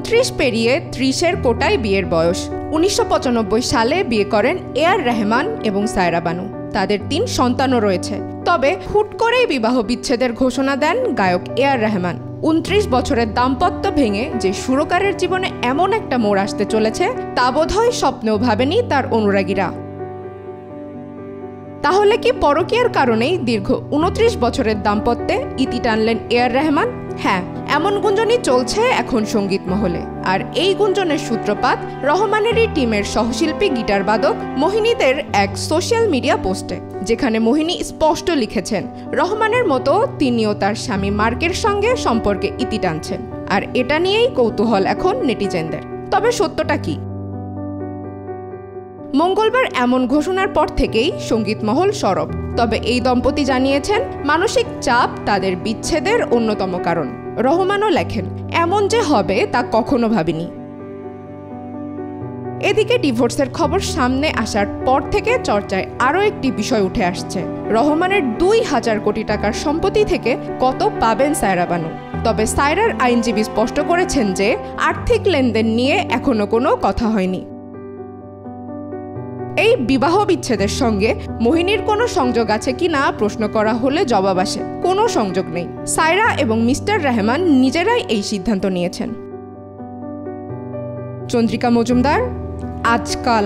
29 পেরিয়ে 30-এর কোটায় বিয়ের বয়স। 1995 সালে বিয়ে করেন এআর রহমান এবং সায়রা বানু। তাদের 3 সন্তানও রয়েছে। তবে হুট করেই বিবাহ বিচ্ছেদের ঘোষণা দেন গায়ক এআর রহমান। 29 বছরের দাম্পত্য ভেঙে যে সুরকারের জীবনে এমন একটা মোড় আসতে চলেছে তা বোধহয় স্বপ্নেও ভাবেনি তার অনুরাগীরা। তাহলে কি পরকীয়ার কারণেই দীর্ঘ 29 বছরের দাম্পত্যে ইতি টানলেন এআর রহমান? হ্যাঁ, এমন গুঞ্জনই চলছে এখন সঙ্গীত মহলে। আর এই গুঞ্জনের সূত্রপাত রহমানেরই টিমের সহশিল্পী গিটার বাদক মোহিনীদের এক সোশ্যাল মিডিয়া পোস্টে, যেখানে মোহিনী স্পষ্ট লিখেছেন রহমানের মতো তিনিও তার স্বামী মার্কের সঙ্গে সম্পর্কে ইতি টানছেন। আর এটা নিয়েই কৌতূহল এখন নেটিজেনদের। তবে সত্যটা কি? মঙ্গলবার এমন ঘোষণার পর থেকেই সঙ্গীত মহল সরব। তবে এই দম্পতি জানিয়েছেন মানসিক চাপ তাদের বিচ্ছেদের অন্যতম কারণ। রহমানও লেখেন, এমন যে হবে তা কখনো ভাবিনি। এদিকে ডিভোর্সের খবর সামনে আসার পর থেকে চর্চায় আরও একটি বিষয় উঠে আসছে। রহমানের 2000 কোটি টাকার সম্পত্তি থেকে কত পাবেন সায়রা বানু? তবে সায়রার আইনজীবী স্পষ্ট করেছেন যে আর্থিক লেনদেন নিয়ে এখনো কোনো কথা হয়নি। এই বিবাহ বিচ্ছেদের সঙ্গে মোহিনীর কোনো সংযোগ আছে কিনা প্রশ্ন করা হলে জবাব আসে, কোনো সংযোগ নেই। সায়রা এবং মিস্টার রহমান নিজেরাই এই সিদ্ধান্ত নিয়েছেন। চন্দ্রিকা মজুমদার, আজকাল।